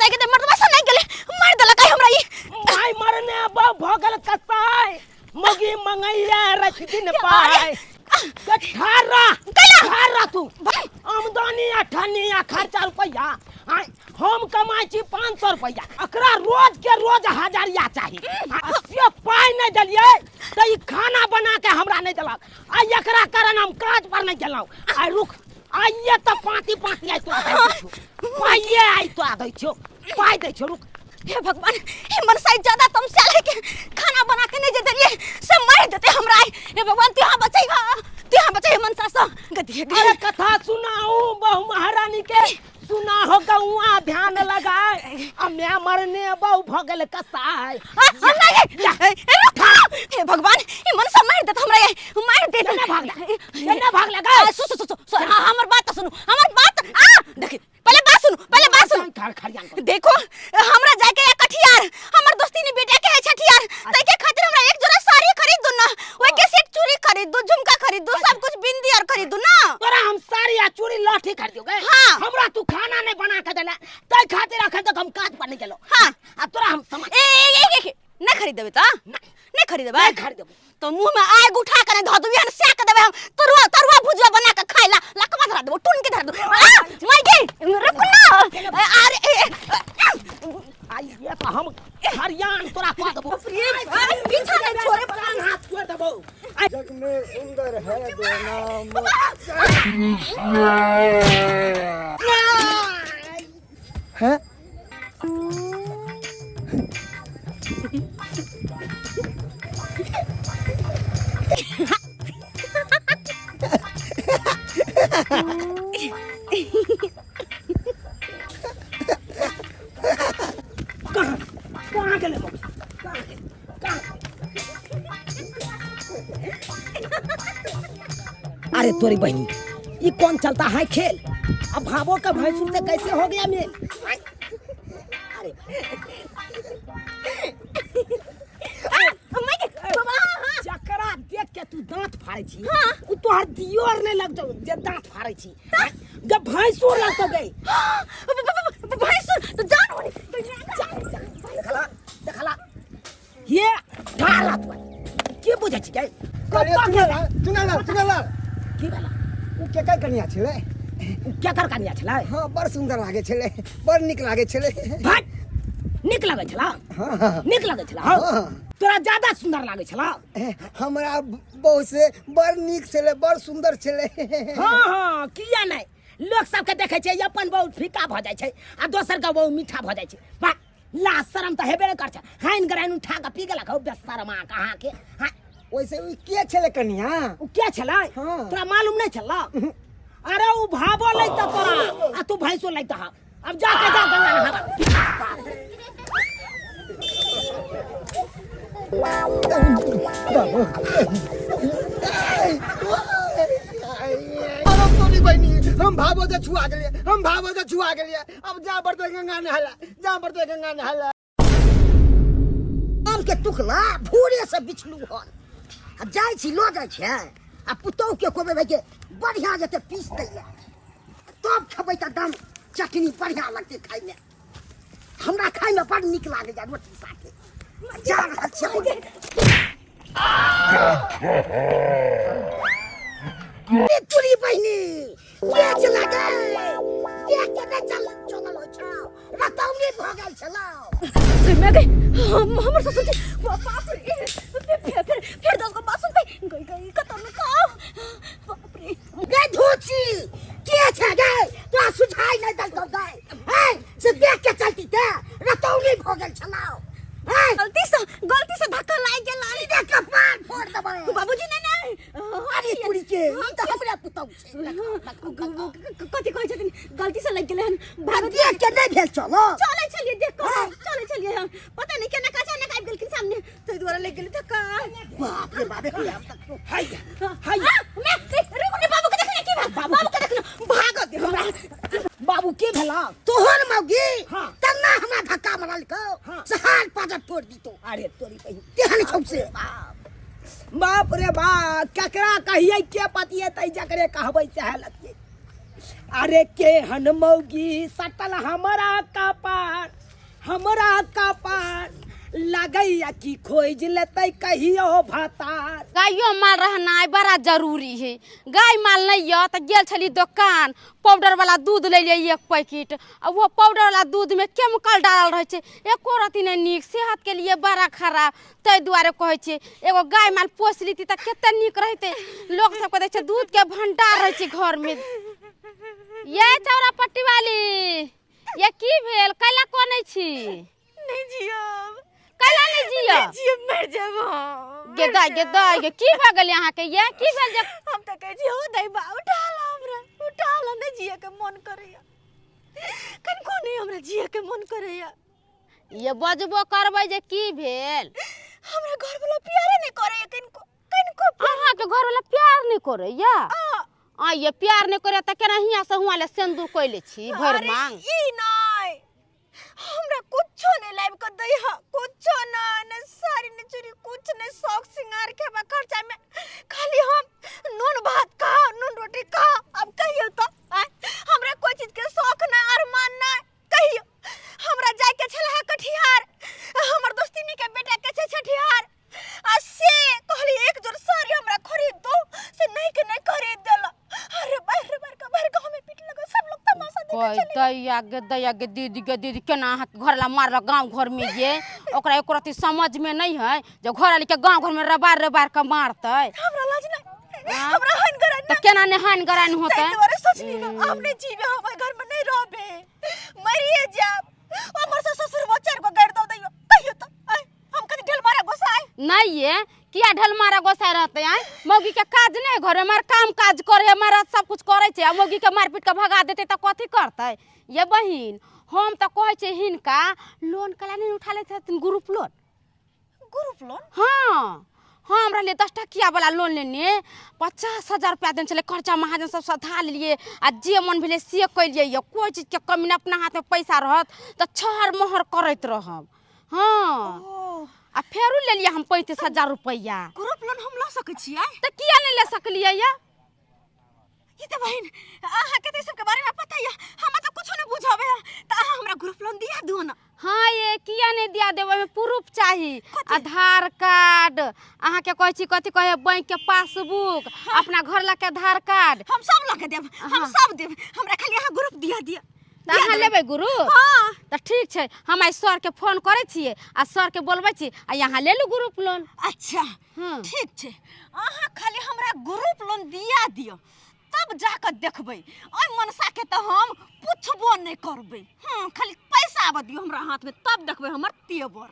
तय के मर्दवा से नहीं गेले मार देला काई हमरा ई माय मरने भोगल कसाय मगी मंगैया रख दिन पाए ठारा तू आमदनी 98 खर्चा रुपया हम कमाई छी 500 रुपया एकरा रोज के रोज हजारिया चाहिए से पाई नहीं दलिए त ई खाना बना के हमरा नहीं देलक आ एकरा कारण हम काज पर नहीं गेलौ आ रुक आइए त पाती आई तो पाइए आई तो आ दै छो पाई दै छो रुक हे भगवान हे मन साइड ज्यादा तुम से लेके खाना बना के नहीं दे दिए सब मार देते हमरा हे भगवान तू हां बचाई मनसा सा गति अरे कथा सुनाऊं बहु महारानी के सुना हो गौआ ध्यान लगाए अब मैं मरने बहु भगल कसाय हे भगवान हे मनसा मार देत हमरा मार दे ना भाग लगा हमर बात सुनो हमर बात देखी पहले बात सुनो देखो हमरा जाके एक कठियार हमर दोस्ती ने बेटा के है छठियार तै के खातिर हमरा एक जोड़ा साड़ी खरीद दो ना ओए के सेट चूड़ी खरीद दो झुमका खरीद दो सब कुछ बिंदी और खरीद दो ना तोरा हम साड़ी आ चूड़ी लाठी खरीद दोगे हां हमरा तू खाना नहीं बना के देला तै खातिर अखन तक हम काज पर नहीं गेलो हां अब तोरा हम समझ ए नहीं खरीद देबे त नहीं खरीद देबे तो मुंह में आग उठा के धो देबे हम सेक देबे हम तरुआ भुजिया बना के खाइला लकवा धरा देबो टुन के धर दो माय गे रुक ना अरे आइए तो हम हरियाण तोरा पा देबो पीछा नहीं छोड़े प्राण हाथ छोड़ देबो जग में सुंदर है दो नाम है कहां गेले अरे तोरी बहनी ये कौन चलता है खेल अब भावों का भैंसुर से कैसे हो गया मेल अरे चकरा देख के तू दांत फाड़े छी हां उ तोहर दियोर नहीं लगतो जे दांत फाड़े छी जब भैंसुर लगतो गई भैंसुर तो जान होनी देखला ये ढाला तू के बुझै छी गई चुनाला की भेला उ के काय कनिया छले उ क्या कर कनिया छलै हां बड़ सुंदर लागे छले बड़ निक लागे छले भाग निक लागे छला हां निक लागे छला हां तोरा ज्यादा सुंदर लागे छला हमरा बहु से बड़ निक छले बड़ सुंदर छले हां किया नहीं लोग सब के देखे छै अपन बहुत फीका भ जाय छै आ दोसर का बहुत मीठा भ जाय छै बा ला शरम त हेबे कर छै हाइन गराइन उठा के पी गेला खौ बेशरमा कहां के हां वैसे उ के छले कनिया उ क्या छला तोरा मालूम नहीं छला अरे उ भाबो लै त तोरा आ तू भैंसो लै त अब जाके जा गंगा नहा हम भावो से छुआ गेलिए अब जा बरते गंगा नहाला आम के टुकला भूरे से बिछलू हन आ जाय छी लो जाय छै आ पुतौ के कोबे भाई के बढ़िया जते पीस दैले तब खबै त दम चटनी बढ़िया लगते खाइ में हमरा खाइ में बड़ निक लागे जा रोटी साथे जा रहल छै ए तुरी बहिनी के चला गए देख के नहीं चलल छौ रतौनी भ गेल छलौ मैं गई हमर ससुर बाप रे फिर 10 को बात सुन पे गई खत्म का बाप रे गई धोची के छै गई तोरा सुझाई नहीं दल तो गई ए से देख के चलती ते रतौनी भ गेल छलौ गलती से धक्का लाग गेल सीधे कपार फोड़ देबै बाबूजी नहीं अरे तुरी के ई त हमरा पुतौ छै कथि कहै छथिन गलती से लग गेल हन भाग देख के नहीं भेल चलो चले चलिए देख चलिए पता नहीं केना अचानक आबि गेलखिन सामने तै द्वारा लग गेल धक्का बाप रे बाप अब तक हाय मैं रुकने बाबू के देखने की बाबू के देखने भाग दे हमरा बाबू के भेला तोहर मौगी हां तना हमरा धक्का मारल को सहार पाजर तोड़ दी तो अरे तोरी बहिन केहन छौ से बाप रे बाप ककरा कहिए के पतिए तै जकरे कहबै चाहलत अरे केहन मौगी सटल हमरा कपार हमरा कपार लगैया कि खोज लेतै कहियो भतार। गायो माल रहनाइ बड़ा जरूरी है। गाय माल नहीं है तो गेल छली दुकान पाउडर वाला दूध ले लिए 1 पैकेट। अब वो पाउडर वाला दूध में केमिकल डालल रहे छे, एको रति नहीं नीक, सेहत के लिए बड़ा खराब। तै दुआरे कहै छे एगो गाय माल पोस लीती त केते नीक रहते। लोग सब कहै छे दूध के भंडार रहे छे घर में। ये चौरा पट्टी वाली ये की भेल कैला कोनै छी? नहीं जियब कैला नहीं जिया? जियब मर जाब। गेदाय गे की भ गेल यहाँ के? ये की भेल जे हम त कहै छी हो दैबा उठा ला हमरा, उठा ला, नहीं जिए के मन करैया। कनको नहीं हमरा जिए के मन करैया। ये बजबो करबै जे की भेल? हमरा घर वाला प्यारे नहीं करैया कनको कनको। अहाँ के घर वाला प्यार नहीं करैया? आ ये प्यार नहीं करे त केना हिया से हुआ ले सिंदूर कोइले छी भर मांग? ई नहीं हमरा कुछो नहीं लाइब कर दैहा, कुछो ना साड़ी न चूड़ी कुछ नहीं, शौक सिंगार के बा खर्चा में खाली हम नून भात का नून रोटी का। अब कहियो तो हमरा कोई चीज के शौक ना अरमान ना। कहियो हमरा जाय के छला है कटिहार, हमर दोस्तिनी के बेटा के छे छठिहार। आ से कहली एक जोड़ साड़ी हमरा खरीद दो, से नहीं के नहीं खरीद देला। अरे बाहर का हमें पीट लगा, सब लोग तमाशा देखे चले। दैया गे दीदी केना हाथ घर ला मारल गांव घर में ये ओकरा एको रति समझ में नहीं है जो घर वाली के गांव घर में रबार के मारतै। हमरा लाज नहीं, हमरा हन गरन त केना ने हान गरान होतै? तोरे सोचली हमने जीवे हम घर में नहीं रहबे, मरिए जाब। हमर से ससुर बच्चर को गाड़ दो दैयो कहियो तो हम कनी ढेल मारा गोसाई नहीं ये किया ढल मारा गोसाई रहते हैं? मौगी के काज नहीं घर में, मार काम काज करे, मारा सब कुछ करे छे। मौगी के मार पीट के भगा देते त कथी करते? ये बहिन हम त कहै छे हिनका लोन कला नहीं उठा लेते ग्रुप लोन। Group loan? हाँ हम रहलिए 10 टकिया वाला लोन लेने 50,000 रुपया देने चले खर्चा महाजन सब सधा लिए आ जे मन भेले से कैलिए। कोई चीज के कमी ना, अपना हाथ में पैसा रहत तो छहर मोहर करत रहब। हाँ आ फेरू ले लिया हम 35,000 रुपया। ग्रुप लोन हम ला सकै छियै? तो किया नहीं ले सकलिए या? ई त बहिन आहा के सब के बारे में पता है, हम त कुछ नहीं बुझाबे त आहा हमरा ग्रुप लोन दिया दो ना। हाँ ये किया नहीं दिया देवे में प्रूफ चाहिए, आधार कार्ड, अहाँ के कहै छी कथी कहे बैंक के पासबुक, अपना घर ला के आधार कार्ड हम सब ला के देब, हम सब देब। हमरा खाली आहा ग्रुप दिया दिया। अहाँ लेबै ग्रुप? हाँ तो ठीक है हम आई सर के फोन करे छिए आ सर के बोलबै छी आ यहाँ ले लू ग्रुप लोन। अच्छा ठीक छे, आहा खाली हमरा ग्रुप लोन दिया दियो तब जाकर देखबै। ओइ मनसा के तो हम पुछबो नहीं करबै। खाली पैसा आब दियो हमरा हाथ में तब देखबै हमर तेवर।